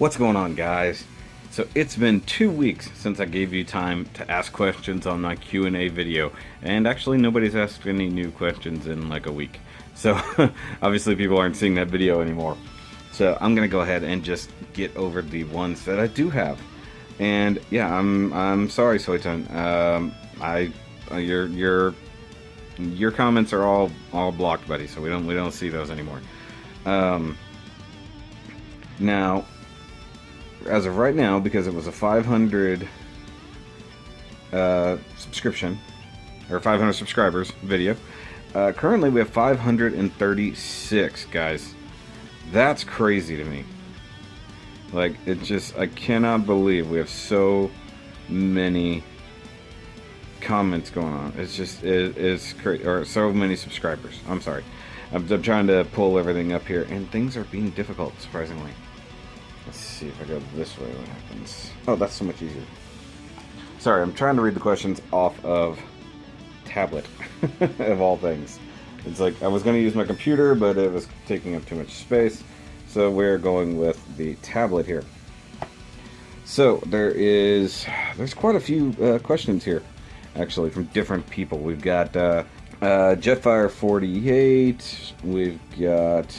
What's going on, guys? So it's been 2 weeks since I gave you time to ask questions on my Q&A video, and actually nobody's asked any new questions in like a week. So obviously people aren't seeing that video anymore. So I'm gonna go ahead and just get over the ones that I do have. And yeah, I'm sorry, Soyton. Your comments are all blocked, buddy. So we don't see those anymore. Now, as of right now, because it was a 500 subscription or 500 subscribers video, currently we have 536 guys. That's crazy to me. Like, it just, I cannot believe we have so many comments going on. It's just, it's crazy, or so many subscribers. I'm sorry. I'm trying to pull everything up here, and things are being difficult, surprisingly. Let's see if I go this way, what happens. Oh, that's so much easier. Sorry, I'm trying to read the questions off of tablet, of all things. It's like, I was going to use my computer, but it was taking up too much space. So we're going with the tablet here. So there's quite a few questions here, actually, from different people. We've got Jetfire48, we've got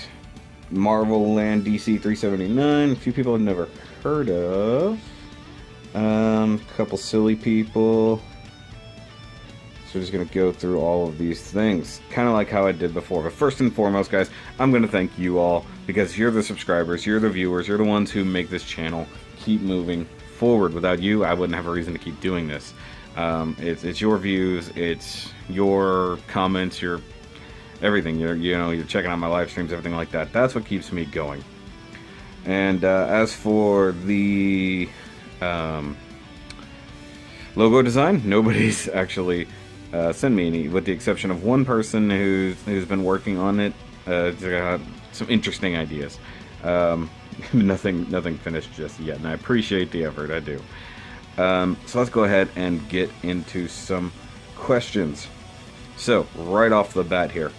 Marvel Land DC 379, a few people I've never heard of, a couple silly people. So we're just going to go through all of these things, kind of like how I did before. But first and foremost, guys, I'm going to thank you all, because you're the subscribers, you're the viewers, you're the ones who make this channel keep moving forward. Without you, I wouldn't have a reason to keep doing this. It's your views, it's your comments, your everything. You're checking out my live streams, everything like that. That's what keeps me going. And as for the logo design, nobody's actually sent me any, with the exception of one person who's been working on it. Got some interesting ideas. Nothing finished just yet, and I appreciate the effort. I do. So let's go ahead and get into some questions. So right off the bat here,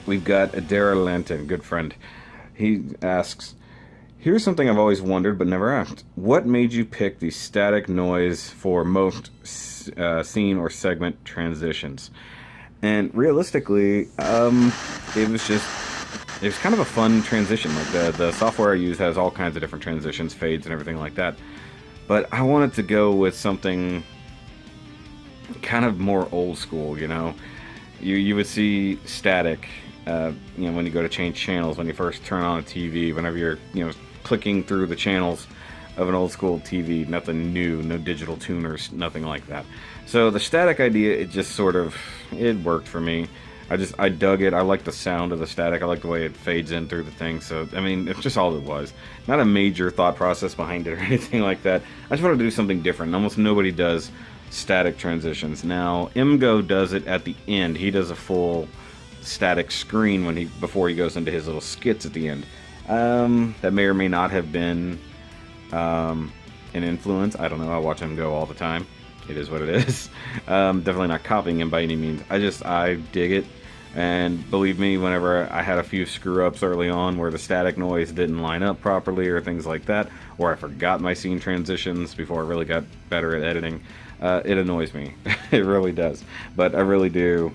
we've got Adara Lanton, good friend. He asks, here's something I've always wondered but never asked. What made you pick the static noise for most scene or segment transitions? And realistically, it was kind of a fun transition. Like the software I use has all kinds of different transitions, fades, and everything like that. But I wanted to go with something kind of more old school. You would see static, when you go to change channels, when you first turn on a TV, whenever you're, clicking through the channels of an old school TV. Nothing new, no digital tuners, nothing like that. So the static idea, it just it worked for me. I dug it. I like the sound of the static. I like the way it fades in through the thing. So, I mean, it's just all it was. Not a major thought process behind it or anything like that. I just wanted to do something different. Almost nobody does static transitions. Now, Imgo does it at the end. He does a full static screen before he goes into his little skits at the end. That may or may not have been an influence. I don't know. I watch him go all the time. It is what it is. Definitely not copying him by any means. I dig it. And believe me, whenever I had a few screw-ups early on where the static noise didn't line up properly or things like that, or I forgot my scene transitions before I really got better at editing, it annoys me. It really does. But I really do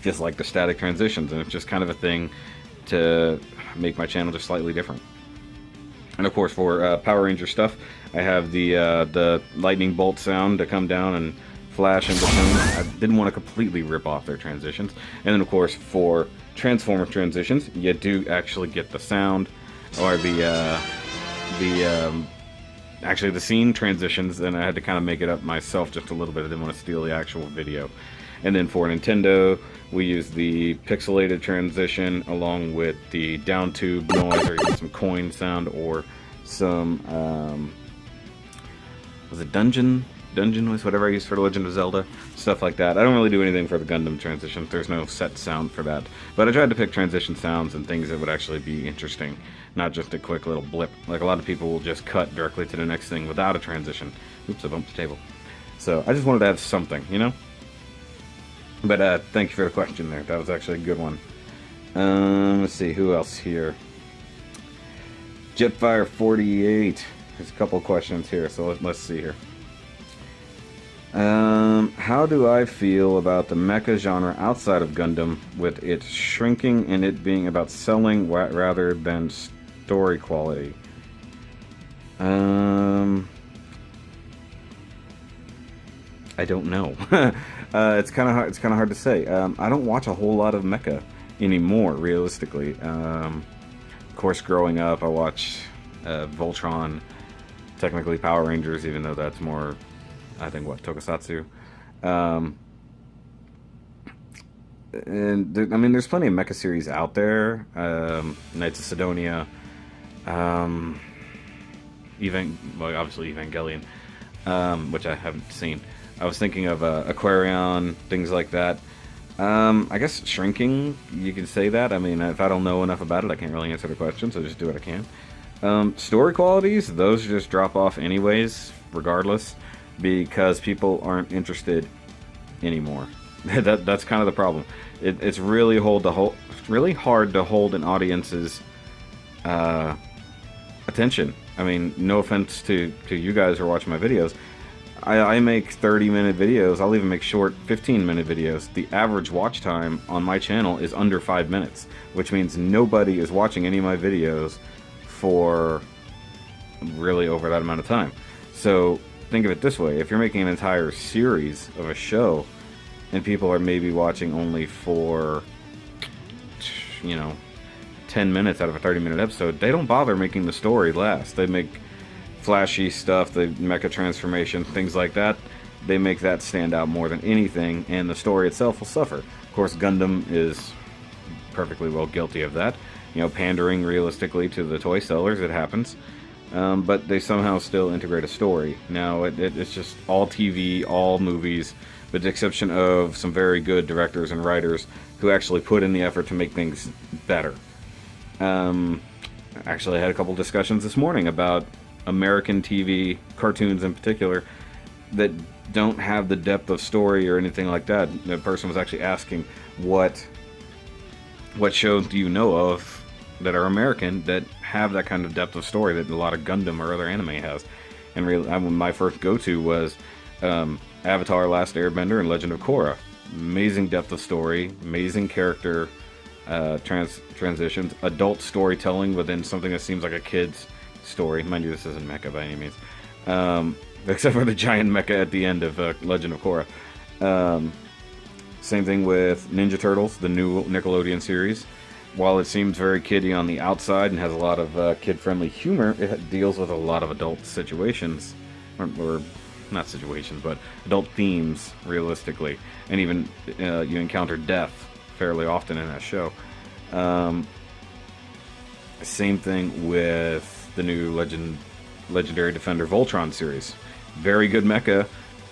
just like the static transitions, and it's just kind of a thing to make my channel just slightly different. And of course, for Power Ranger stuff, I have the lightning bolt sound to come down and flash in between. I didn't want to completely rip off their transitions. And then of course, for Transformer transitions, you do actually get the sound, or actually the scene transitions, and I had to kind of make it up myself just a little bit. I didn't want to steal the actual video. And then for Nintendo, we use the pixelated transition along with the down tube noise, or even some coin sound, or some was it dungeon noise, whatever I use for The Legend of Zelda, stuff like that. I don't really do anything for the Gundam transitions. There's no set sound for that. But I tried to pick transition sounds and things that would actually be interesting, not just a quick little blip. Like a lot of people will just cut directly to the next thing without a transition. Oops, I bumped the table. So I just wanted to have something, But thank you for the question there. That was actually a good one. Let's see, who else here? Jetfire48. There's a couple questions here, so let's see here. How do I feel about the mecha genre outside of Gundam, with it shrinking and it being about selling rather than story quality? I don't know. It's kind of hard. It's kind of hard to say. I don't watch a whole lot of mecha anymore, realistically. Of course, growing up, I watched Voltron, technically Power Rangers, even though that's more, I think, what, Tokusatsu. And I mean, there's plenty of mecha series out there. Knights of Sidonia, well, obviously Evangelion, which I haven't seen. I was thinking of Aquarion, things like that. I guess shrinking, you can say that. I mean, if I don't know enough about it, I can't really answer the question, so just do what I can. Story qualities, those just drop off anyways, regardless, because people aren't interested anymore. That's kind of the problem. It's really hard to hold an audience's attention. I mean, no offense to you guys who are watching my videos. I make 30-minute videos. I'll even make short 15-minute videos. The average watch time on my channel is under 5 minutes, which means nobody is watching any of my videos for really over that amount of time. So think of it this way. If you're making an entire series of a show and people are maybe watching only for, 10 minutes out of a 30-minute episode, they don't bother making the story last. They make flashy stuff, the mecha transformation, things like that. They make that stand out more than anything, and the story itself will suffer. Of course, Gundam is perfectly well guilty of that. Pandering realistically to the toy sellers, it happens. But they somehow still integrate a story. Now, it's just all TV, all movies, with the exception of some very good directors and writers who actually put in the effort to make things better. Actually, I had a couple discussions this morning about American TV, cartoons in particular, that don't have the depth of story or anything like that. The person was actually asking, what shows do you know of that are American that have that kind of depth of story that a lot of Gundam or other anime has? And my first go-to was Avatar: Last Airbender and Legend of Korra. Amazing depth of story, amazing character transitions, adult storytelling within something that seems like a kid's story. Mind you, this isn't mecha by any means, except for the giant mecha at the end of Legend of Korra. Same thing with Ninja Turtles, the new Nickelodeon series. While it seems very kiddie on the outside and has a lot of kid-friendly humor, it deals with a lot of adult situations, or not situations, but adult themes, realistically. And even you encounter death fairly often in that show. Same thing with the new Legendary Defender Voltron series. Very good mecha,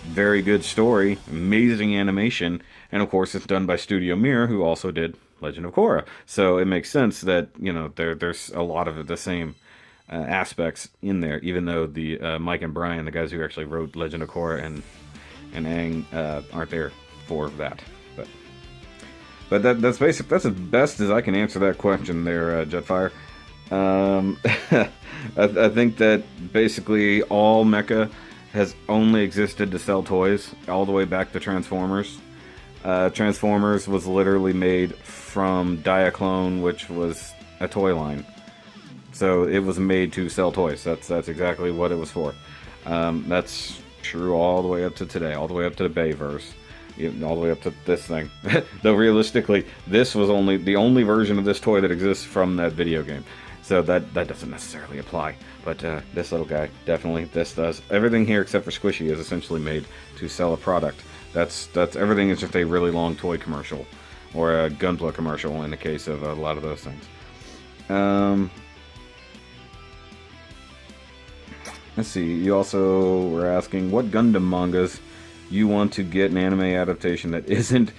very good story, amazing animation, and of course it's done by Studio Mir, who also did Legend of Korra. So it makes sense that there's a lot of the same aspects in there, even though the Mike and Brian, the guys who actually wrote Legend of Korra and Aang, aren't there for that. But that's basic. That's as best as I can answer that question there, Jetfire. I think that basically all mecha has only existed to sell toys, all the way back to Transformers. Transformers was literally made from Diaclone, which was a toy line. So it was made to sell toys. That's exactly what it was for. That's true all the way up to today, all the way up to the Bayverse, all the way up to this thing. Though realistically, this was the only version of this toy that exists from that video game. So that doesn't necessarily apply. But this little guy, definitely, this does. Everything here except for Squishy is essentially made to sell a product. That's everything is just a really long toy commercial, or a Gunpla commercial in the case of a lot of those things. Let's see, you also were asking what Gundam mangas you want to get an anime adaptation that isn't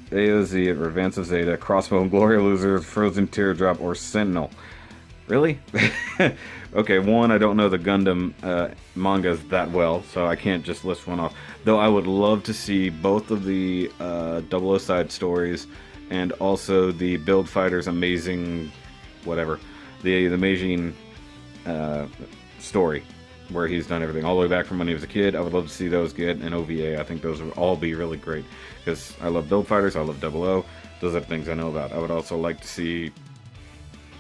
AOZ, Advance of Zeta, Crossbone, Glory Loser, Frozen Teardrop, or Sentinel. Really? Okay, one, I don't know the Gundam mangas that well, so I can't just list one off. Though I would love to see both of the 00 side stories and also the Build Fighters Amazing whatever, the Meijin story, where he's done everything all the way back from when he was a kid. I would love to see those get an OVA. I think those would all be really great, because I love Build Fighters, I love 00. Those are the things I know about. I would also like to see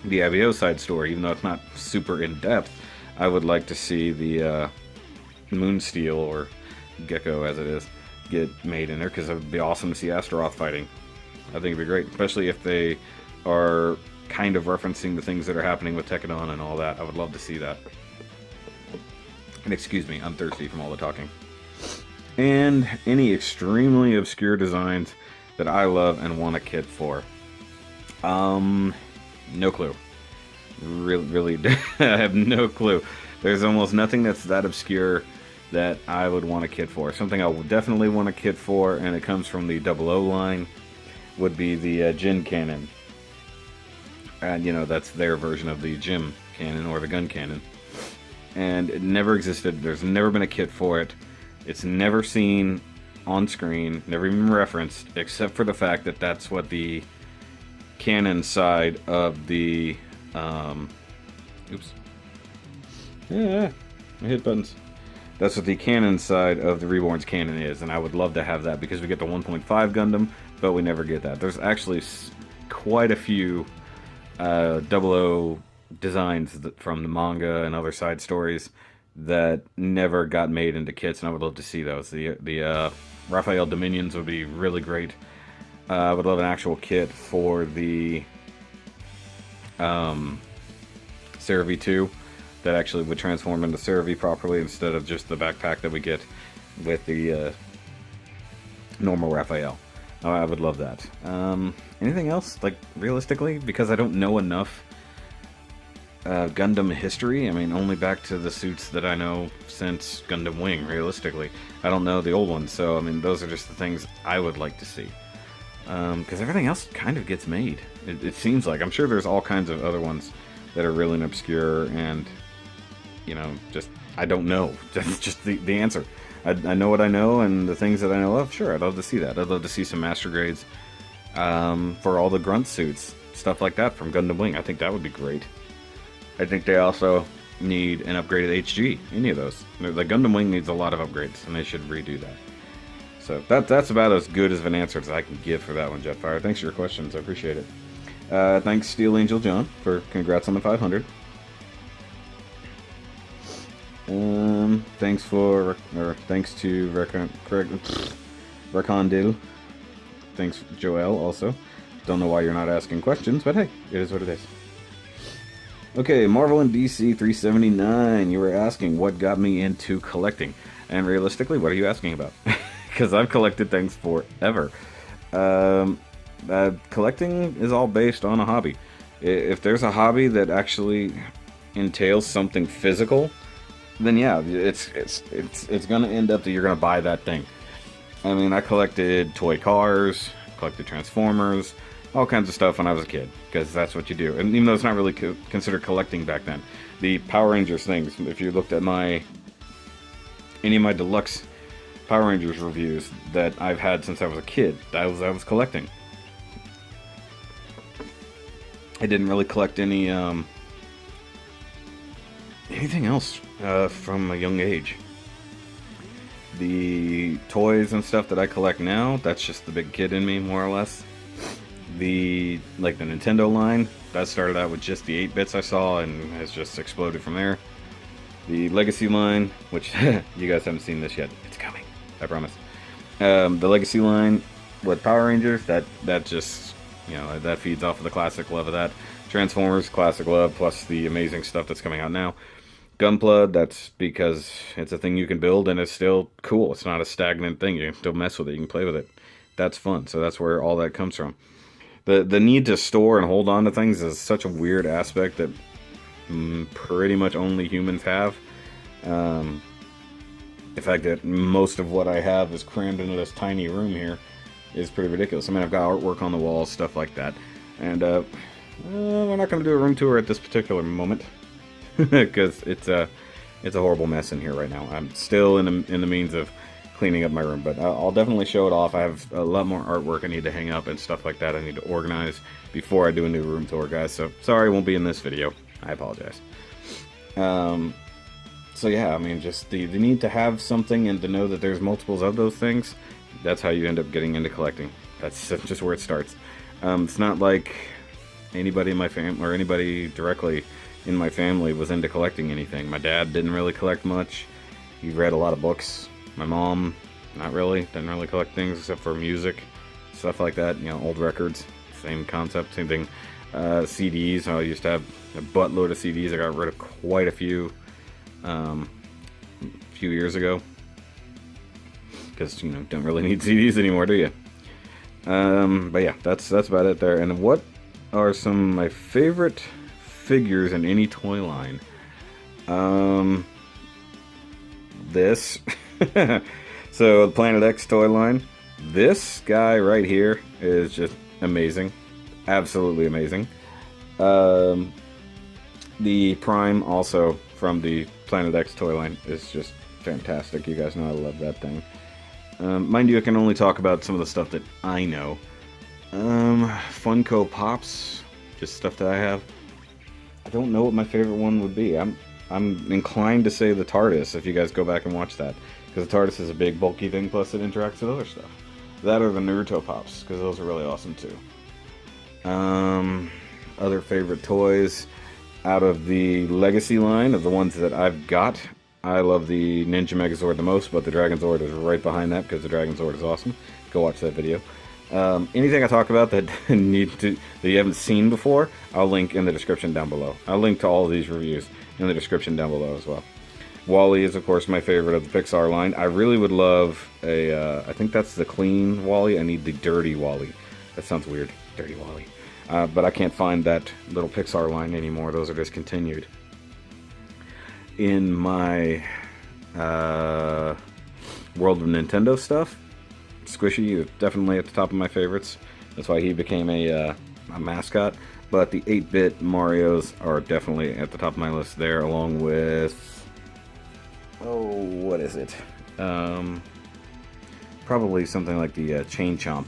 the Abio side story, even though it's not super in-depth. I would like to see the Moonsteel, or Gecko as it is, get made in there, because it would be awesome to see Astaroth fighting. I think it'd be great, especially if they are kind of referencing the things that are happening with Tekkadan and all that. I would love to see that. And excuse me, I'm thirsty from all the talking. And any extremely obscure designs that I love and want a kit for. No clue. Really, I have no clue. There's almost nothing that's that obscure that I would want a kit for. Something I would definitely want a kit for, and it comes from the 00 line, would be the Jin Cannon. And, you know, that's their version of the Jim Cannon, or the gun cannon. And it never existed. There's never been a kit for it. It's never seen on screen, never even referenced, except for the fact that that's what the cannon side of the oops, yeah, I hit buttons. That's what the cannon side of the Reborn's cannon is, and I would love to have that, because we get the 1.5 Gundam, but we never get that. There's actually quite a few 00 designs from the manga and other side stories that never got made into kits, and I would love to see those. The Raphael Dominions would be really great. I would love an actual kit for the Cerevi 2 that actually would transform into Cerevi properly, instead of just the backpack that we get with the normal Raphael. I would love that. Anything else, like, realistically? Because I don't know enough Gundam history. I mean, only back to the suits that I know since Gundam Wing, realistically. I don't know the old ones, so, I mean, those are just the things I would like to see. Because everything else kind of gets made. It seems like. I'm sure there's all kinds of other ones that are really obscure, and, you know, just, I don't know. That's just the answer. I know what I know, and the things that I know of, sure, I'd love to see that. I'd love to see some master grades for all the grunt suits, stuff like that from Gundam Wing. I think that would be great. I think they also need an upgraded HG, any of those. The Gundam Wing needs a lot of upgrades, and they should redo that. So that's about as good as an answer as I can give for that one, Jetfire. Thanks for your questions, I appreciate it. Thanks, Steel Angel John, for congrats on the 500. Thanks to Rakondil. Thanks, Joel, also. Don't know why you're not asking questions, but hey, it is what it is. Okay, Marvel and DC 379. You were asking what got me into collecting. And realistically, what are you asking about? Because I've collected things forever. Collecting is all based on a hobby. If there's a hobby that actually entails something physical, then yeah, it's gonna end up that you're gonna buy that thing. I mean, I collected toy cars, collected Transformers, all kinds of stuff when I was a kid, because that's what you do. And even though it's not really considered collecting back then, the Power Rangers things, if you looked at any of my deluxe Power Rangers reviews that I've had since I was a kid, I was collecting. I didn't really collect anything else from a young age. The toys and stuff that I collect now, that's just the big kid in me, more or less. The Nintendo line, that started out with just the 8-bits I saw and has just exploded from there. The Legacy line, which you guys haven't seen this yet, it's coming, I promise. The Legacy line with Power Rangers, that just, you know, that feeds off of the classic love of that. Transformers, classic love, plus the amazing stuff that's coming out now. Gunpla, that's because it's a thing you can build and it's still cool. It's not a stagnant thing. You can still mess with it. You can play with it. That's fun. So that's where all that comes from. The need to store and hold on to things is such a weird aspect that pretty much only humans have. The fact that most of what I have is crammed into this tiny room here is pretty ridiculous. I mean, I've got artwork on the walls, stuff like that. And we're not going to do a room tour at this particular moment. Because it's a horrible mess in here right now. I'm still in the means of cleaning up my room, but I'll definitely show it off. I have a lot more artwork I need to hang up and stuff like that I need to organize before I do a new room tour, guys. So sorry it won't be in this video. I apologize. So yeah, I mean, just the need to have something and to know that there's multiples of those things, that's how you end up getting into collecting. That's just where it starts. It's not like anybody in my family, or anybody directly in my family, was into collecting anything. My dad didn't really collect much. He read a lot of books. My mom, not really, didn't really collect things except for music, stuff like that, you know, old records, same concept, same thing. CDs, I used to have a buttload of CDs. I got rid of quite a few years ago, because, you know, don't really need CDs anymore, do you? But yeah, that's about it there. And what are some of my favorite figures in any toy line? This. So the Planet X toy line, this guy right here is just amazing, absolutely amazing. The Prime, also from the Planet X toy line, is just fantastic. You guys know I love that thing. Mind you, I can only talk about some of the stuff that I know. Funko Pops, just stuff that I have. I don't know what my favorite one would be. I'm inclined to say the TARDIS, if you guys go back and watch that, because the TARDIS is a big bulky thing, plus it interacts with other stuff. That or the Naruto Pops, because those are really awesome too. Other favorite toys out of the Legacy line, of the ones that I've got, I love the Ninja Megazord the most, but the Dragon Zord is right behind that, because the Dragon Zord is awesome. Go watch that video. Anything I talk about that that you haven't seen before, I'll link in the description down below. I'll link to all of these reviews in the description down below as well. Wally is, of course, my favorite of the Pixar line. I really would love a, I think that's the clean Wally. I need the dirty Wally. That sounds weird, dirty Wally. But I can't find that little Pixar line anymore. Those are discontinued. In my world of Nintendo stuff, Squishy is definitely at the top of my favorites. That's why he became a mascot. But the 8-bit Marios are definitely at the top of my list there, along with, oh, what is it? Probably something like the Chain Chomp,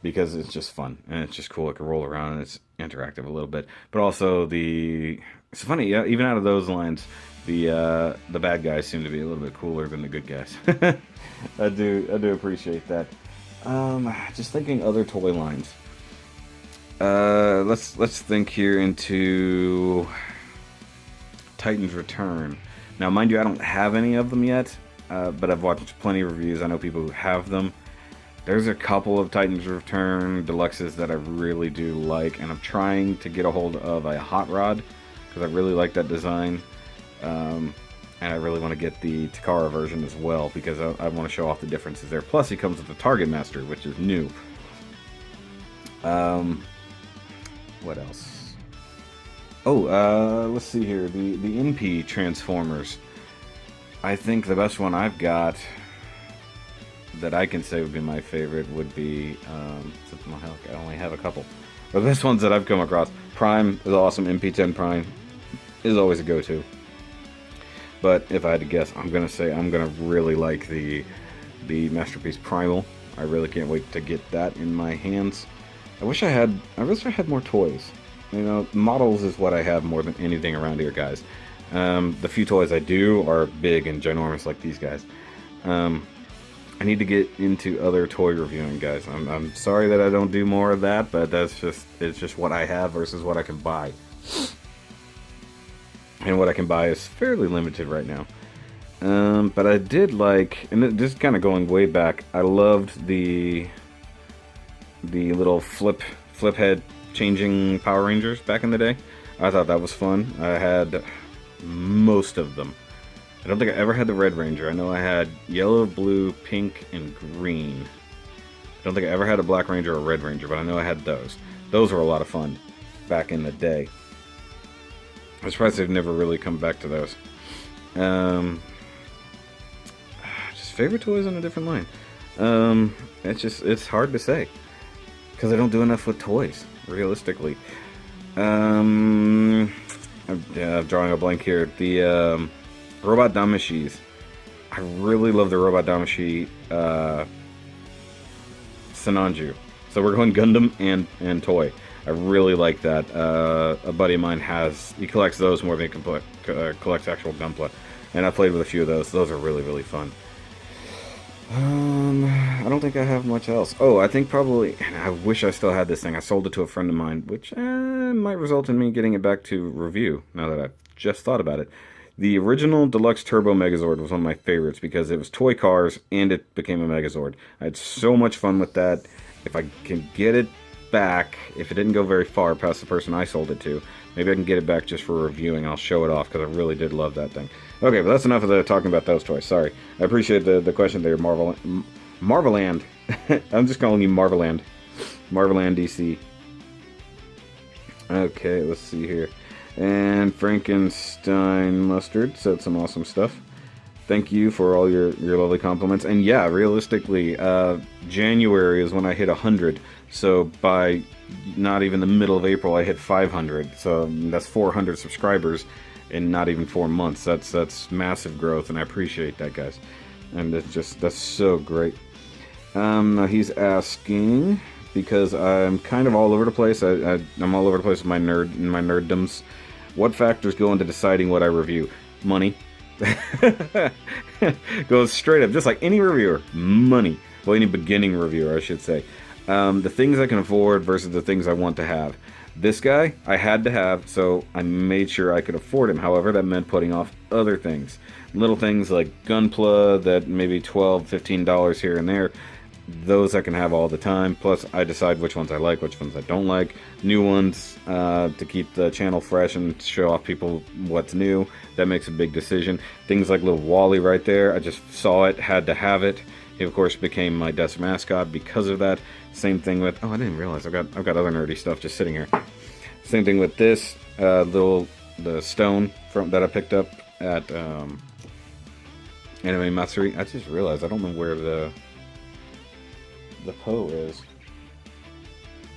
because it's just fun and it's just cool. It can roll around and it's interactive a little bit. But also it's funny, yeah, even out of those lines, the bad guys seem to be a little bit cooler than the good guys. I do appreciate that. Just thinking other toy lines. Let's think here into Titan's Return. Now, mind you, I don't have any of them yet, but I've watched plenty of reviews. I know people who have them. There's a couple of Titan's Return Deluxes that I really do like, and I'm trying to get a hold of a Hot Rod, because I really like that design. And I really want to get the Takara version as well, because I want to show off the differences there. Plus, he comes with the Target Master, which is new. What else? Oh, let's see here. The MP Transformers. I think the best one I've got that I can say would be my favorite would be, I only have a couple. But the best ones that I've come across, Prime is awesome. MP10 Prime is always a go-to. But if I had to guess, I'm going to say I'm going to really like the Masterpiece Primal. I really can't wait to get that in my hands. I wish I had more toys. You know, models is what I have more than anything around here, guys. The few toys I do are big and ginormous like these guys. I need to get into other toy reviewing, guys. I'm sorry that I don't do more of that, but it's just what I have versus what I can buy. And what I can buy is fairly limited right now. But I did like, and this is kind of going way back, I loved the little flip head changing Power Rangers back in the day. I thought that was fun. I had most of them. I don't think I ever had the Red Ranger. I know I had yellow, blue, pink, and green. I don't think I ever had a Black Ranger or a Red Ranger, but I know I had those. Those were a lot of fun back in the day. I'm surprised they've never really come back to those. Just favorite toys on a different line. It's hard to say, because I don't do enough with toys, realistically. I'm drawing a blank here. The Robot Damashis. I really love the Robot Damashi Sananju. So we're going Gundam and toy. I really like that. A buddy of mine he collects those more than he collects actual Gunpla. And I played with a few of those. Those are really, really fun. I don't think I have much else. Oh, I think probably, I wish I still had this thing. I sold it to a friend of mine, which might result in me getting it back to review, now that I've just thought about it. The original Deluxe Turbo Megazord was one of my favorites because it was toy cars and it became a Megazord. I had so much fun with that. If I can get it back, if it didn't go very far past the person I sold it to, maybe I can get it back just for reviewing. I'll show it off because I really did love that thing. Okay, but that's enough of the talking about those toys. Sorry. I appreciate the question there, Marveland. I'm just calling you Marveland. Marveland DC. Okay, let's see here. And Frankenstein Mustard said some awesome stuff. Thank you for all your lovely compliments. And yeah, realistically, January is when I hit 100. So by not even the middle of April, I hit 500. So that's 400 subscribers in not even 4 months. That's massive growth, and I appreciate that, guys. And that's so great. Now he's asking, because I'm kind of all over the place. I'm all over the place with my nerddoms. What factors go into deciding what I review? Money. Goes straight up, just like any reviewer. Money. Well, any beginning reviewer, I should say. The things I can afford versus the things I want to have. This guy, I had to have, so I made sure I could afford him. However, that meant putting off other things. Little things like Gunpla that maybe $12, $15 here and there. Those I can have all the time. Plus, I decide which ones I like, which ones I don't like. New ones to keep the channel fresh and show off people what's new. That makes a big decision. Things like little Wally right there. I just saw it, had to have it. He, of course, became my desk mascot because of that. Same thing with... Oh, I didn't realize I've got other nerdy stuff just sitting here. Same thing with this the stone that I picked up at Anime Matsuri. I just realized I don't know where the Poe is.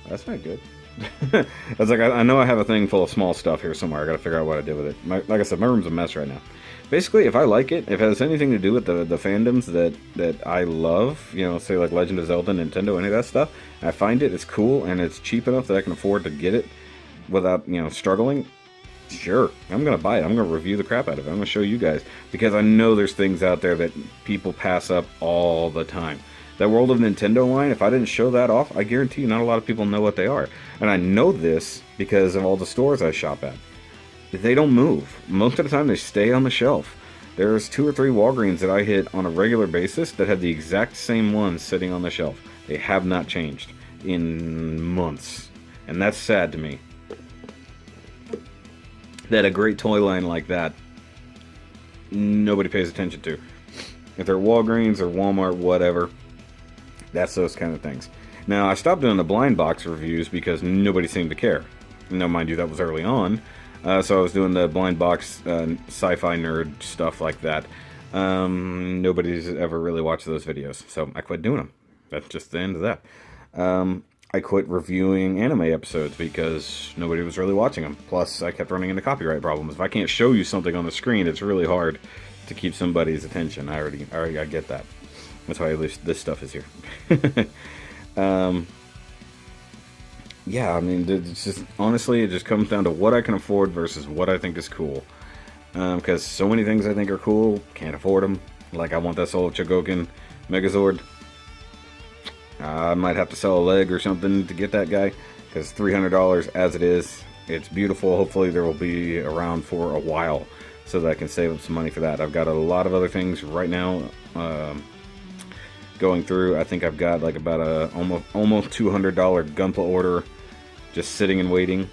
That's not good. I was like, I know I have a thing full of small stuff here somewhere. I gotta figure out what I did with it. Like I said, my room's a mess right now. Basically, if I like it, if it has anything to do with the fandoms that I love, you know, say like Legend of Zelda, Nintendo, any of that stuff, I find it's cool and it's cheap enough that I can afford to get it without, you know, struggling, sure, I'm gonna buy it. I'm gonna review the crap out of it. I'm gonna show you guys, because I know there's things out there that people pass up all the time. That World of Nintendo line, if I didn't show that off, I guarantee you not a lot of people know what they are. And I know this because of all the stores I shop at. They don't move. Most of the time they stay on the shelf. There's 2 or 3 Walgreens that I hit on a regular basis that have the exact same ones sitting on the shelf. They have not changed in months. And that's sad to me. That a great toy line like that, nobody pays attention to. If they're Walgreens or Walmart, whatever, that's those kind of things. Now, I stopped doing the blind box reviews because nobody seemed to care. Now, mind you, that was early on. So I was doing the blind box sci-fi nerd stuff like that. Nobody's ever really watched those videos, so I quit doing them. That's just the end of that. I quit reviewing anime episodes because nobody was really watching them. Plus, I kept running into copyright problems. If I can't show you something on the screen, it's really hard to keep somebody's attention. I get that. That's why at least this stuff is here. Yeah, I mean, it's just, honestly, it just comes down to what I can afford versus what I think is cool. Because so many things I think are cool, can't afford them. Like, I want that Soul of Chogokin Megazord. I might have to sell a leg or something to get that guy, because $300 as it is. It's beautiful. Hopefully there will be around for a while so that I can save up some money for that. I've got a lot of other things right now going through. I think I've got like about a almost $200 Gunpla order just sitting and waiting.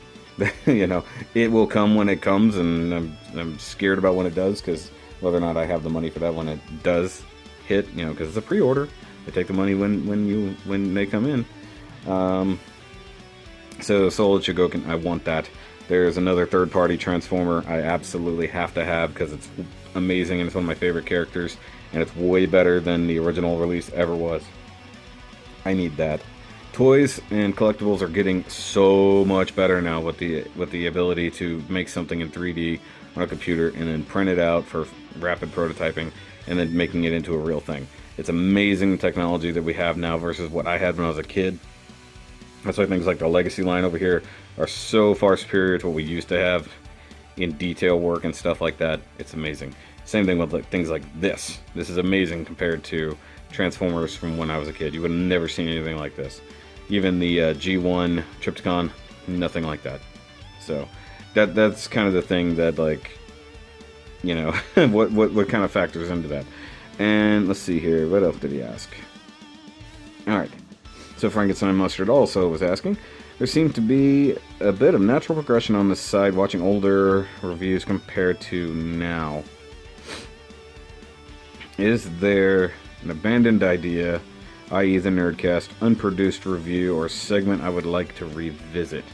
You know, it will come when it comes, and I'm scared about when it does, because whether or not I have the money for that when it does hit, you know, because it's a pre-order. They take the money when they come in. So Soul of Chogokin, I want that. There's another third-party Transformer I absolutely have to have because it's amazing and it's one of my favorite characters, and it's way better than the original release ever was. I need that. Toys and collectibles are getting so much better now with the ability to make something in 3D on a computer and then print it out for rapid prototyping and then making it into a real thing. It's amazing technology that we have now versus what I had when I was a kid. That's why things like the Legacy line over here are so far superior to what we used to have in detail work and stuff like that. It's amazing. Same thing with things like this. This is amazing compared to Transformers from when I was a kid. You would have never seen anything like this. Even the G1 Trypticon, nothing like that. So that's kind of the thing that, like, you know, what kind of factors into that. And let's see here, what else did he ask? Alright, so Frankenstein Mustard also was asking, there seemed to be a bit of natural progression on this side watching older reviews compared to now. Is there an abandoned idea, i.e. the Nerdcast, unproduced review or segment I would like to revisit?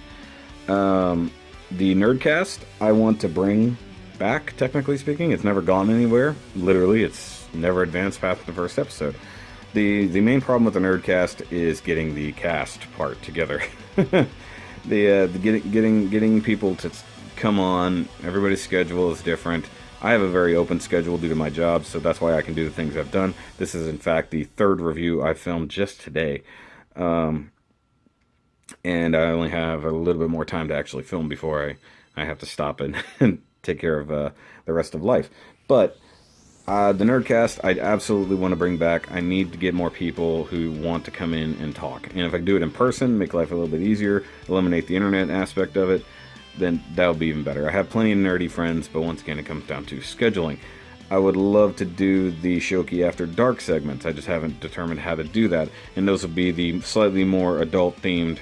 The Nerdcast I want to bring back, technically speaking. It's never gone anywhere. Literally, it's never advanced past the first episode. The main problem with the Nerdcast is getting the cast part together. Getting people to come on. Everybody's schedule is different. I have a very open schedule due to my job, so that's why I can do the things I've done. This is, in fact, the third review I filmed just today. And I only have a little bit more time to actually film before I have to stop and take care of the rest of life. But the Nerdcast, I absolutely want to bring back. I need to get more people who want to come in and talk. And if I can do it in person, make life a little bit easier, eliminate the internet aspect of it, then that would be even better. I have plenty of nerdy friends, but once again, it comes down to scheduling. I would love to do the Shoky After Dark segments. I just haven't determined how to do that. And those would be the slightly more adult-themed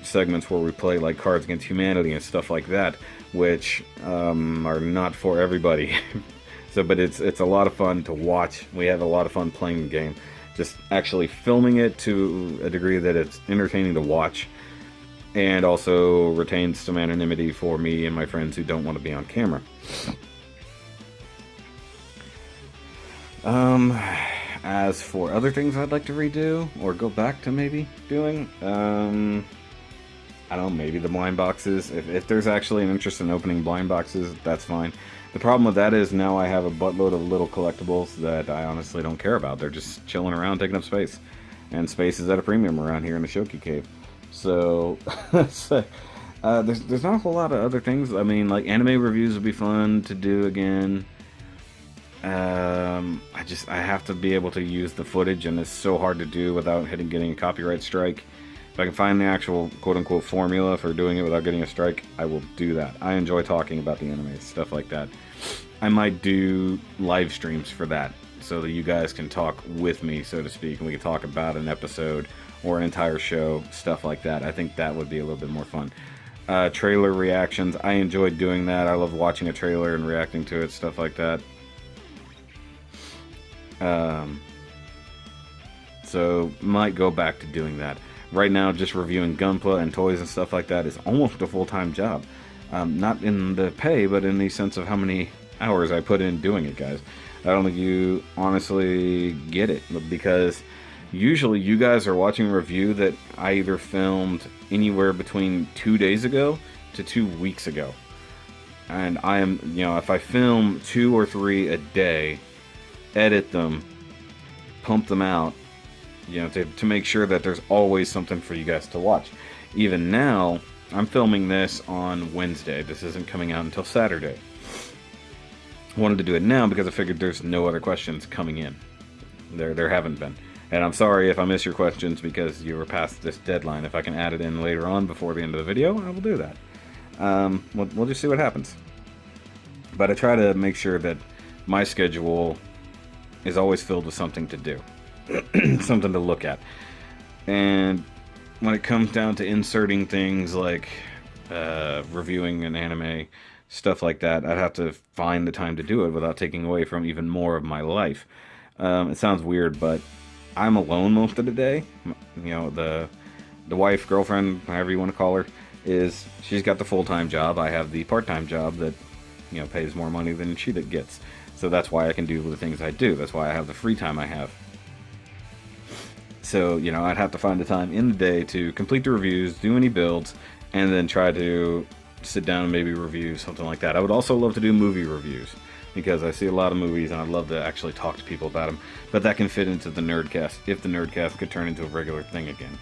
segments where we play like Cards Against Humanity and stuff like that, which are not for everybody. But it's a lot of fun to watch. We have a lot of fun playing the game. Just actually filming it to a degree that it's entertaining to watch, and also retains some anonymity for me and my friends who don't want to be on camera. As for other things I'd like to redo, or go back to maybe doing, I don't know, maybe the blind boxes. If there's actually an interest in opening blind boxes, that's fine. The problem with that is now I have a buttload of little collectibles that I honestly don't care about. They're just chilling around, taking up space. And space is at a premium around here in the Shoky Cave. So, there's not a whole lot of other things. I mean, like, anime reviews would be fun to do again. I have to be able to use the footage, and it's so hard to do without getting a copyright strike. If I can find the actual quote-unquote formula for doing it without getting a strike, I will do that. I enjoy talking about the anime, stuff like that. I might do live streams for that, so that you guys can talk with me, so to speak, and we can talk about an episode or an entire show, stuff like that. I think that would be a little bit more fun. Trailer reactions, I enjoy doing that. I love watching a trailer and reacting to it, stuff like that. So might go back to doing that. Right now, just reviewing Gunpla and toys and stuff like that is almost a full-time job. Not in the pay, but in the sense of how many hours I put in doing it, guys. I don't think you honestly get it, because usually you guys are watching a review that I either filmed anywhere between 2 days ago to 2 weeks ago. And I am, if I film 2 or 3 a day, edit them, pump them out, to make sure that there's always something for you guys to watch. Even now, I'm filming this on Wednesday. This isn't coming out until Saturday. I wanted to do it now because I figured there's no other questions coming in. There haven't been. And I'm sorry if I miss your questions because you were past this deadline. If I can add it in later on before the end of the video, I will do that. We'll just see what happens. But I try to make sure that my schedule is always filled with something to do. Something to look at. And when it comes down to inserting things like reviewing an anime, stuff like that, I'd have to find the time to do it without taking away from even more of my life. It sounds weird, but I'm alone most of the day. The wife, girlfriend, however you want to call her, she's got the full-time job. I have the part-time job that pays more money than she gets. So that's why I can do the things I do. That's why I have the free time I have. So, I'd have to find the time in the day to complete the reviews, do any builds, and then try to sit down and maybe review something like that. I would also love to do movie reviews, because I see a lot of movies and I'd love to actually talk to people about them. But that can fit into the Nerdcast, if the Nerdcast could turn into a regular thing again.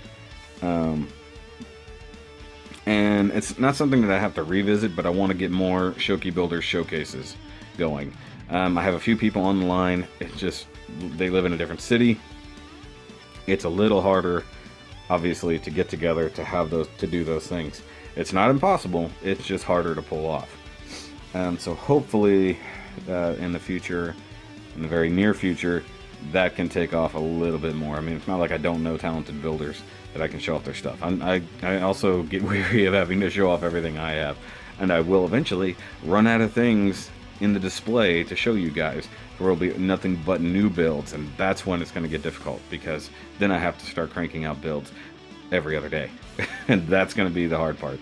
And it's not something that I have to revisit, but I want to get more Shoky Builders showcases going. I have a few people on the line. It's just, they live in a different city. It's a little harder, obviously, to get together to have those, to do those things. It's not impossible, it's just harder to pull off. So hopefully in the future, in the very near future, that can take off a little bit more. I mean, it's not like I don't know talented builders that I can show off their stuff. I also get weary of having to show off everything I have, and I will eventually run out of things in the display to show you guys. There will be nothing but new builds, and that's when it's going to get difficult, because then I have to start cranking out builds every other day. And that's going to be the hard part.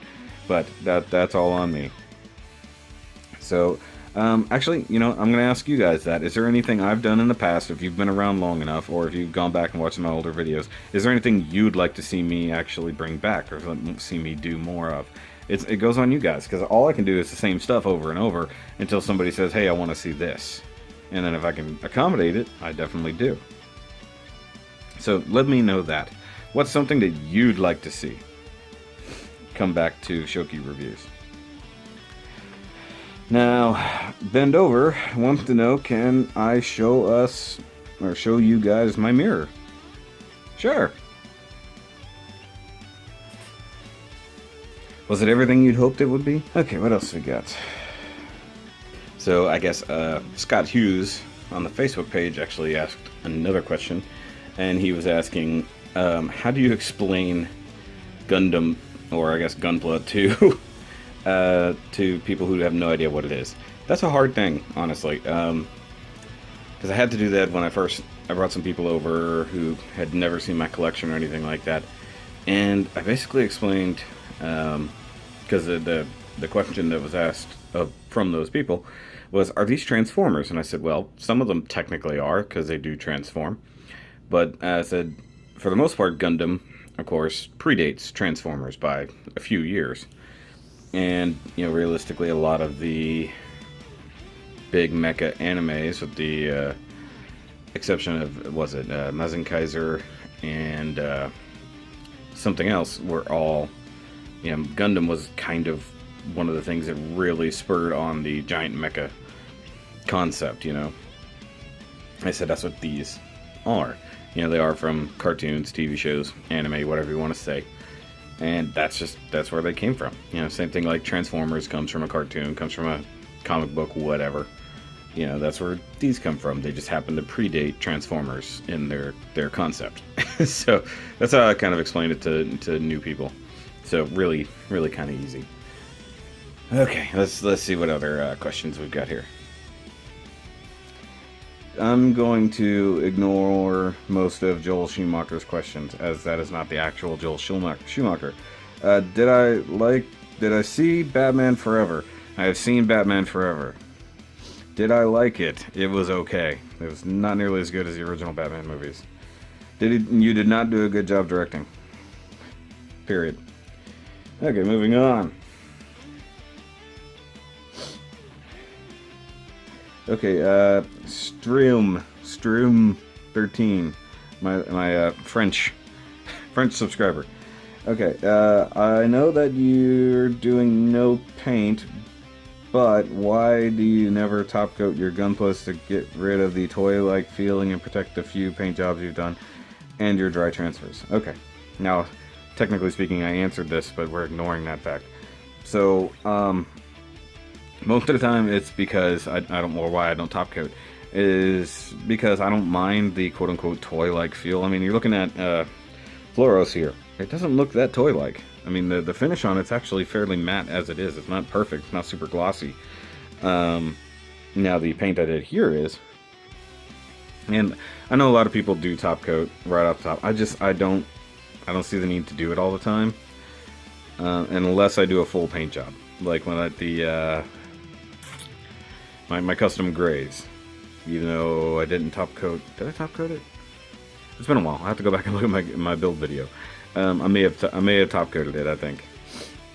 But that's all on me. So, actually, you know, I'm going to ask you guys that. Is there anything I've done in the past, if you've been around long enough, or if you've gone back and watched my older videos, is there anything you'd like to see me actually bring back, or see me do more of? It goes on you guys, because all I can do is the same stuff over and over until somebody says, hey, I want to see this. And then if I can accommodate it, I definitely do. So let me know that. What's something that you'd like to see come back to Shoky reviews? Now, Bend Over wants to know, can I show us, or show you guys my mirror? Sure. Was it everything you'd hoped it would be? Okay, what else we got? So I guess Scott Hughes on the Facebook page actually asked another question, and he was asking, how do you explain Gundam, or I guess Gunpla, to people who have no idea what it is? That's a hard thing, honestly, because I had to do that when I brought some people over who had never seen my collection or anything like that, and I basically explained, because the question that was asked from those people was, are these Transformers? And I said, well, some of them technically are, because they do transform, but I said, for the most part, Gundam, of course, predates Transformers by a few years. And, you know, realistically, a lot of the big mecha animes, with the exception of, was it Mazen Kaiser and something else, were all, you know, Gundam was kind of one of the things that really spurred on the giant mecha concept, you know. I said that's what these are. You know, they are from cartoons, TV shows, anime, whatever you want to say. And that's where they came from. You know, same thing like Transformers comes from a cartoon, comes from a comic book, whatever. You know, that's where these come from. They just happen to predate Transformers in their concept. So that's how I kind of explained it to new people. So really, really kind of easy. Okay, let's see what other questions we've got here. I'm going to ignore most of Joel Schumacher's questions, as that is not the actual Joel Schumacher. Did I see Batman Forever? I have seen Batman Forever. Did I like it? It was okay. It was not nearly as good as the original Batman movies. You did not do a good job directing. Period. Okay, moving on. Okay, Strum 13, my French subscriber. Okay, I know that you're doing no paint, but why do you never top coat your Gunplas to get rid of the toy-like feeling and protect the few paint jobs you've done and your dry transfers? Okay, now technically speaking, I answered this, but we're ignoring that fact. So, most of the time, it's because I don't, or why I don't top coat, is because I don't mind the quote-unquote toy-like feel. I mean, you're looking at Floros here. It doesn't look that toy-like. I mean, the finish on it's actually fairly matte as it is. It's not perfect. It's not super glossy. Now, the paint I did here is, and I know a lot of people do top coat right off the top. I don't see the need to do it all the time, unless I do a full paint job, like when I my custom grays. Even though I didn't top coat, did I top coat it? It's been a while. I have to go back and look at my build video. I may have top coated it, I think.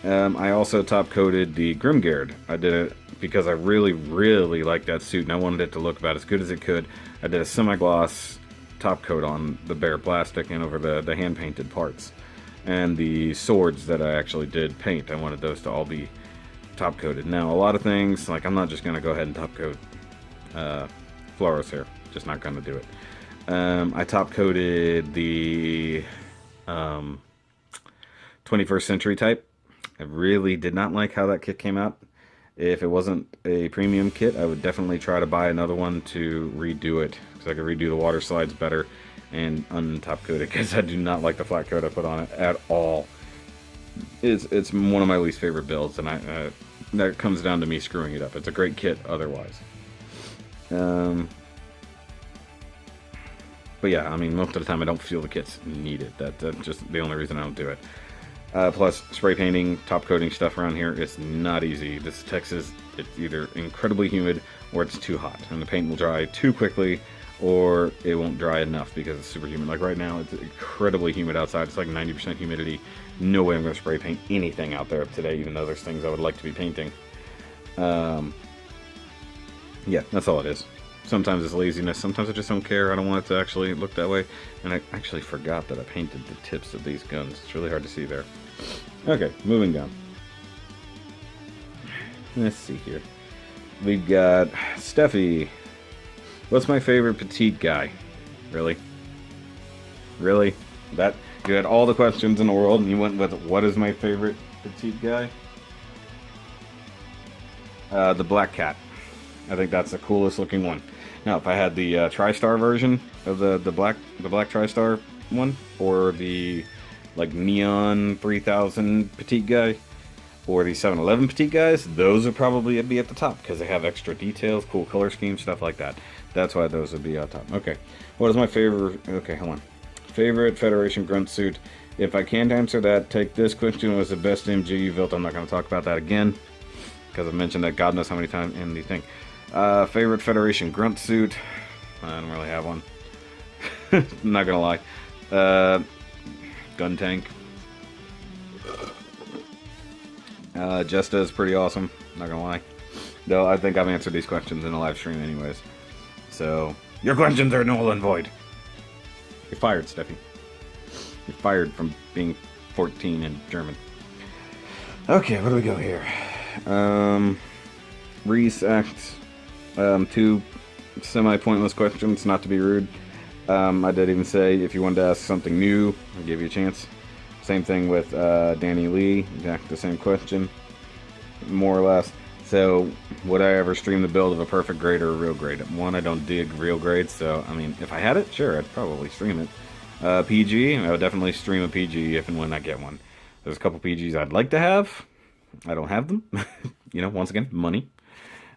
I also top coated the Grimgard. I did it because I really, really liked that suit and I wanted it to look about as good as it could. I did a semi-gloss top coat on the bare plastic and over the hand-painted parts. And the swords that I actually did paint, I wanted those to all be top coated. Now, a lot of things, like I'm not just going to go ahead and top coat Floros here. Just not going to do it. I top coated the 21st Century type. I really did not like how that kit came out. If it wasn't a premium kit, I would definitely try to buy another one to redo it, because I could redo the water slides better and untop coat it, because I do not like the flat coat I put on it at all. It's one of my least favorite builds, and that comes down to me screwing it up. It's a great kit otherwise. But yeah, I mean, most of the time I don't feel the kit's needed. That's just the only reason I don't do it. Plus, spray painting, top coating stuff around here is not easy. This Texas, it's either incredibly humid or it's too hot. And the paint will dry too quickly or it won't dry enough because it's super humid. Like right now, it's incredibly humid outside. It's like 90% humidity. No way I'm going to spray paint anything out there today, even though there's things I would like to be painting. Yeah, that's all it is. Sometimes it's laziness. Sometimes I just don't care. I don't want it to actually look that way. And I actually forgot that I painted the tips of these guns. It's really hard to see there. Okay, moving down. Let's see here. We've got Steffi. What's my favorite petite guy? Really? Really? That you had all the questions in the world and you went with what is my favorite petite guy? The Black Cat. I think that's the coolest looking one. Now, if I had the TriStar version of the black TriStar one, or the like Neon 3000 petite guy, or the 711 petite guys, those would probably be at the top because they have extra details, cool color schemes, stuff like that. That's why those would be on top. Okay, what is my favorite? Okay, hold on. Favorite Federation grunt suit? If I can't answer that, take this question. Was the best MG you built? I'm not going to talk about that again because I've mentioned that God knows how many times in the thing. Favorite Federation grunt suit? I don't really have one. I'm not gonna lie. Gun tank. Jesta is pretty awesome. Not gonna lie. Though I think I've answered these questions in a live stream anyways. So your questions are null and void. You're fired, Steffi. You're fired from being 14 in German. Okay, where do we go here? Reese asked 2 semi-pointless questions, not to be rude. I did even say if you wanted to ask something new, I'll give you a chance. Same thing with Danny Lee, asked the same question, more or less. So, would I ever stream the build of a perfect grade or a real grade? One, I don't dig real grades, so, I mean, if I had it, sure, I'd probably stream it. PG, I would definitely stream a PG if and when I get one. There's a couple PGs I'd like to have. I don't have them. You know, once again, money.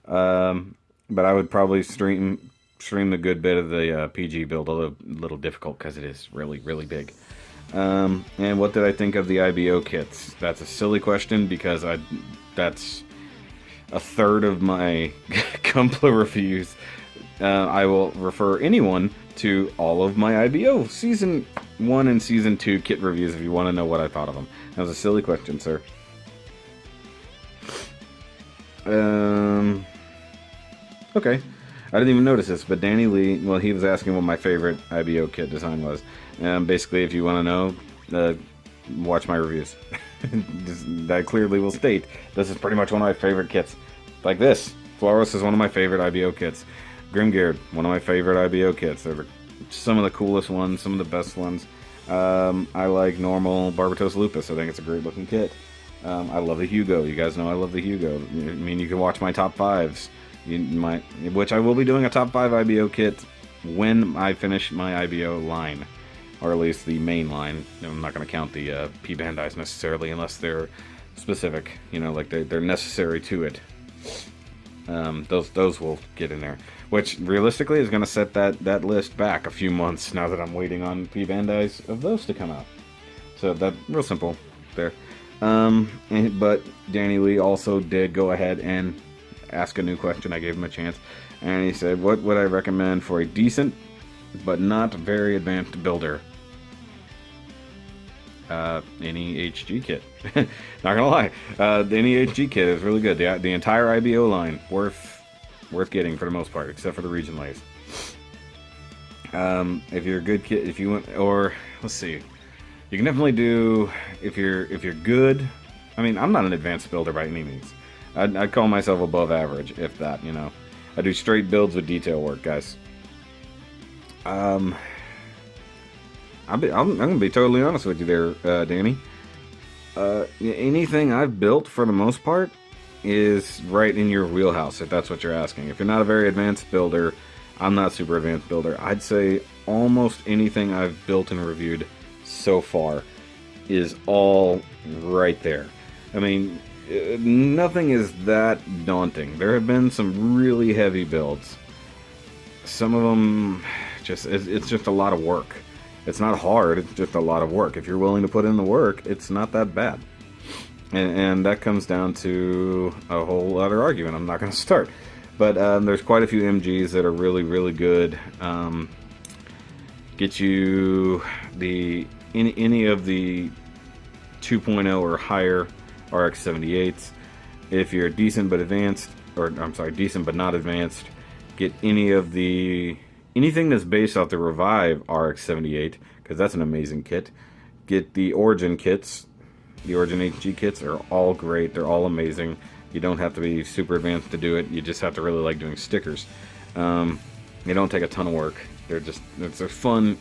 But I would probably stream the good bit of the PG build, a little difficult because it is really, really big. And what did I think of the IBO kits? That's a silly question because that's a third of my Gunpla reviews. I will refer anyone to all of my IBO Season 1 and Season 2 kit reviews if you want to know what I thought of them. That was a silly question, sir. Okay. I didn't even notice this, but Danny Lee, well, he was asking what my favorite IBO kit design was. Basically, if you want to know, watch my reviews. That clearly will state this is pretty much one of my favorite kits. Like this. Floros is one of my favorite IBO kits. Grimgard, one of my favorite IBO kits. They're some of the coolest ones, some of the best ones. I like normal Barbatos Lupus. I think it's a great looking kit. I love the Hugo. You guys know I love the Hugo. I mean, you can watch my top 5s. Which I will be doing a top 5 IBO kit when I finish my IBO line. Or at least the main line. I'm not going to count the P Bandais necessarily unless they're specific. You know, like they're necessary to it. Those will get in there. Which realistically is going to set that list back a few months now that I'm waiting on P Bandais of those to come out. So that's real simple there. But Danny Lee also did go ahead and ask a new question. I gave him a chance. And he said, what would I recommend for a decent but not very advanced builder? any HG kit. Not gonna lie, any HG kit is really good. The entire IBO line worth getting for the most part, except for the region lays. If you're a good kit, if you want, or let's see, you can definitely do if you're good. I mean, I'm not an advanced builder by any means. I'd call myself above average, if that. You know, I do straight builds with detail work, guys. I'm gonna be totally honest with you there, Danny. Anything I've built, for the most part, is right in your wheelhouse, if that's what you're asking. If you're not a very advanced builder, I'm not a super advanced builder. I'd say almost anything I've built and reviewed so far is all right there. I mean, nothing is that daunting. There have been some really heavy builds. Some of them, it's just a lot of work. It's not hard, it's just a lot of work. If you're willing to put in the work, it's not that bad. And that comes down to a whole other argument I'm not going to start. But there's quite a few MGs that are really, really good. Get you any of the 2.0 or higher RX-78s. If you're decent but advanced, or I'm sorry, decent but not advanced, get anything that's based off the Revive RX-78, because that's an amazing kit. Get the Origin kits. The Origin HG kits are all great. They're all amazing. You don't have to be super advanced to do it. You just have to really like doing stickers. They don't take a ton of work. They're fun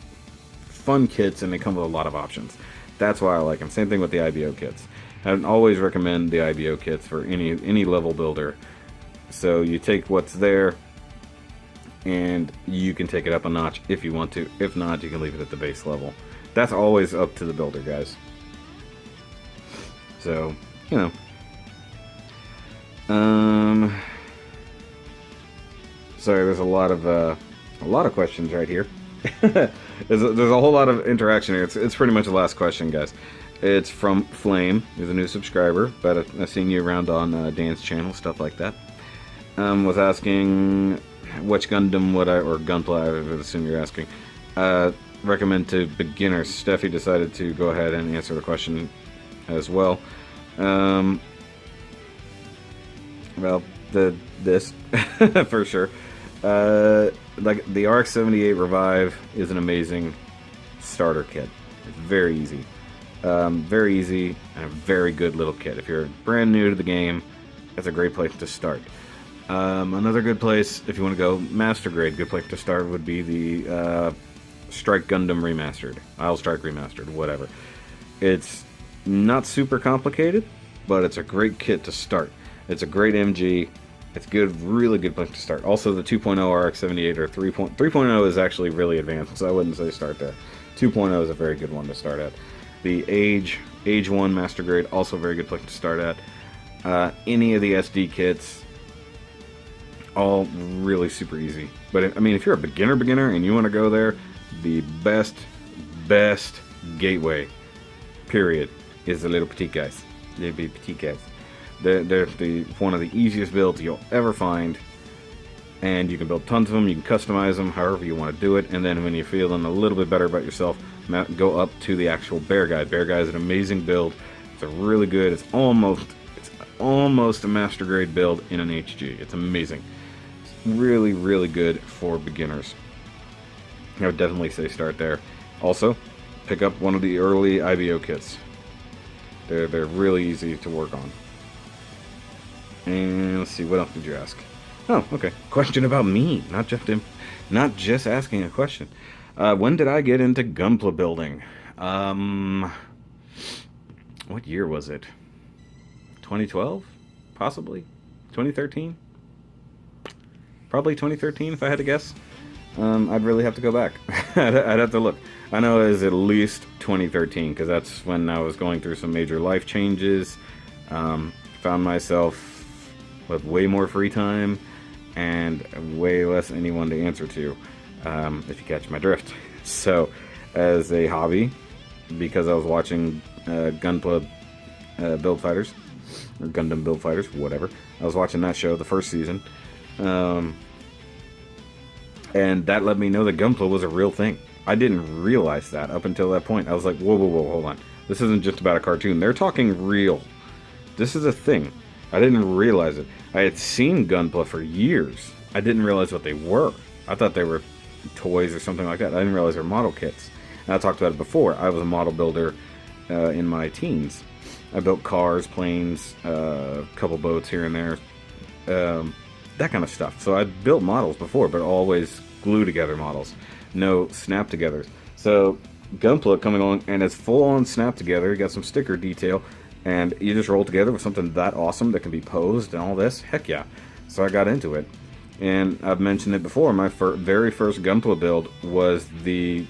kits, and they come with a lot of options. That's why I like them. Same thing with the IBO kits. I always recommend the IBO kits for any level builder. So you take what's there, and you can take it up a notch if you want to. If not, you can leave it at the base level. That's always up to the builder, guys. So, you know. Sorry, there's a lot of questions right here. there's a whole lot of interaction here. It's pretty much the last question, guys. It's from Flame. He's a new subscriber, but I've seen you around on Dan's channel, stuff like that. Was asking which Gundam would I, or Gunpla, I would assume you're asking, recommend to beginners. Steffi decided to go ahead and answer the question as well. Well, this for sure. Like the RX-78 Revive is an amazing starter kit. It's very easy, and a very good little kit. If you're brand new to the game, that's a great place to start. Another good place, if you want to go master grade, good place to start would be the Strike Gundam Remastered, Isle Strike Remastered, whatever. It's not super complicated, but it's a great kit to start. It's a great MG. It's good, really good place to start. Also, the 2.0 RX-78 or 3.0 is actually really advanced, so I wouldn't say start there. 2.0 is a very good one to start at. The Age 1 Master Grade, also a very good place to start at. Any of the SD kits, all really super easy. But I mean, if you're a beginner and you want to go there, the best gateway, period, is the little petite guys. They'd be petite guys. They're one of the easiest builds you'll ever find, and you can build tons of them. You can customize them however you want to do it, and then when you're feeling a little bit better about yourself, go up to the actual Bear Guide. Bear Guide is an amazing build. It's a really good. It's almost a master grade build in an HG. It's amazing. It's really good for beginners. I would definitely say start there. Also, pick up one of the early IBO kits. They're really easy to work on. And let's see, what else did you ask? Oh, okay. Question about me, not just asking a question. When did I get into Gunpla building? What year was it? 2012? Possibly? 2013? Probably 2013 if I had to guess. I'd really have to go back. I'd have to look. I know it was at least 2013 because that's when I was going through some major life changes. Found myself with way more free time and way less anyone to answer to, if you catch my drift. So, as a hobby, because I was watching Gunpla Build Fighters, or Gundam Build Fighters, whatever, I was watching that show, the first season, and that let me know that Gunpla was a real thing. I didn't realize that up until that point. I was like, whoa, hold on. This isn't just about a cartoon. They're talking real. This is a thing. I didn't realize it. I had seen Gunpla for years. I didn't realize what they were. I thought they were toys or something like that. I didn't realize they were model kits. And I talked about it before. I was a model builder in my teens. I built cars, planes, a couple boats here and there, that kind of stuff. So I built models before, but always glue together models, no snap togethers. So Gunpla coming along and it's full on snap together. You got some sticker detail, and you just roll together with something that awesome that can be posed and all this. Heck yeah! So I got into it, and I've mentioned it before. My very first Gunpla build was the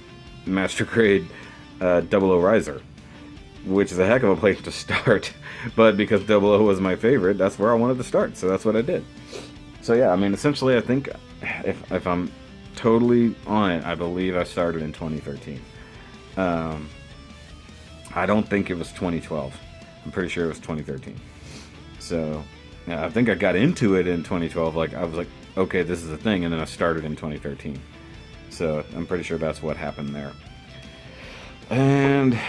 Master Grade 00 Riser, which is a heck of a place to start. But because 00 was my favorite, that's where I wanted to start, so that's what I did. So yeah, I mean, essentially, I think if I'm totally on it, I believe I started in 2013. I don't think it was 2012. I'm pretty sure it was 2013. So yeah, I think I got into it in 2012. Like, I was like, okay, this is a thing, and then I started in 2013. So I'm pretty sure that's what happened there. And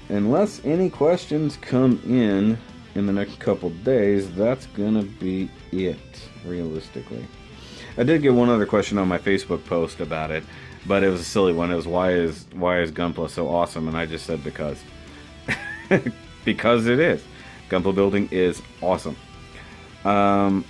unless any questions come in the next couple days, that's gonna be it, realistically. I did get one other question on my Facebook post about it, but it was a silly one. It was, why is Gunpla so awesome? And I just said because. Because it is. Gunpla building is awesome. I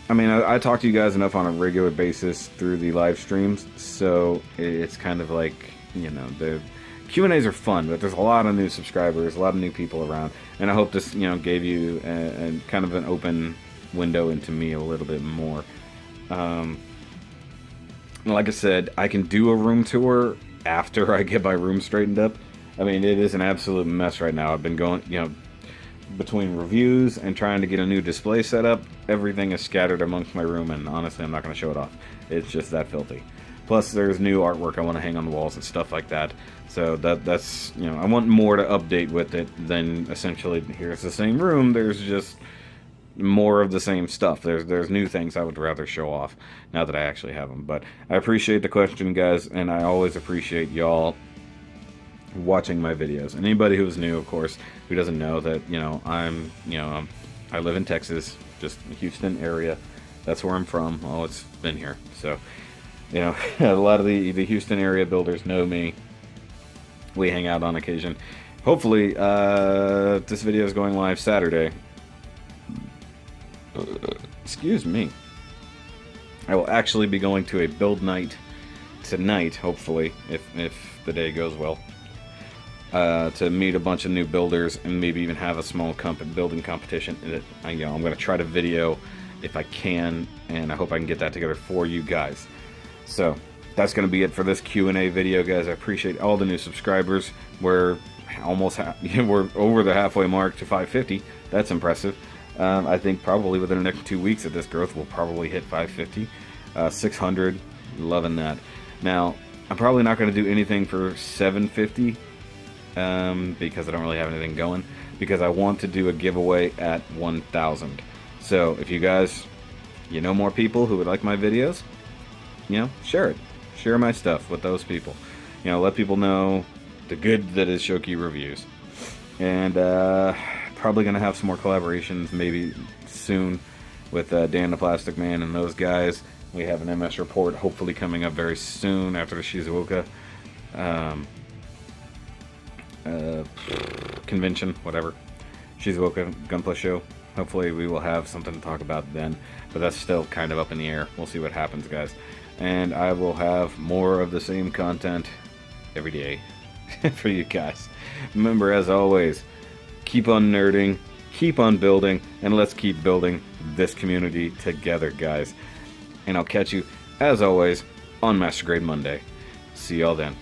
mean, I talk to you guys enough on a regular basis through the live streams, so it's kind of like, you know, the Q&As are fun, but there's a lot of new subscribers, a lot of new people around, and I hope this, you know, gave you a kind of an open window into me a little bit more. Like I said, I can do a room tour after I get my room straightened up. I mean, it is an absolute mess right now. I've been going, you know, between reviews and trying to get a new display set up, everything is scattered amongst my room, and honestly, I'm not going to show it off. It's just that filthy. Plus, there's new artwork I want to hang on the walls and stuff like that. So that's, you know, I want more to update with it than essentially, here's the same room, there's just more of the same stuff. There's new things I would rather show off now that I actually have them. But I appreciate the question, guys, and I always appreciate y'all watching my videos. Anybody who's new, of course, who doesn't know that, you know, I live in Texas, just Houston area. That's where I'm from. Oh, it's been here. So, you know, a lot of the Houston area builders know me. We hang out on occasion. Hopefully, this video is going live Saturday. Excuse me. I will actually be going to a build night tonight, hopefully, if the day goes well, to meet a bunch of new builders and maybe even have a small building competition. You know, I'm going to try to video if I can, and I hope I can get that together for you guys. So that's going to be it for this Q&A video, guys. I appreciate all the new subscribers. We're almost we're over the halfway mark to 550. That's impressive. I think probably within the next 2 weeks of this growth, we'll probably hit 550, 600. Loving that. Now, I'm probably not going to do anything for 750 because I don't really have anything going, because I want to do a giveaway at 1,000. So if you guys, you know, more people who would like my videos, you know, share it. Share my stuff with those people. You know, let people know the good that is Shoky Reviews. And probably going to have some more collaborations maybe soon with Dan the Plastic Man and those guys. We have an MS report hopefully coming up very soon after the Shizuoka convention, whatever. Shizuoka Gunpla show. Hopefully we will have something to talk about then, but that's still kind of up in the air. We'll see what happens, guys. And I will have more of the same content every day for you guys. Remember, as always, keep on nerding, keep on building, and let's keep building this community together, guys. And I'll catch you, as always, on Master Grade Monday. See y'all then.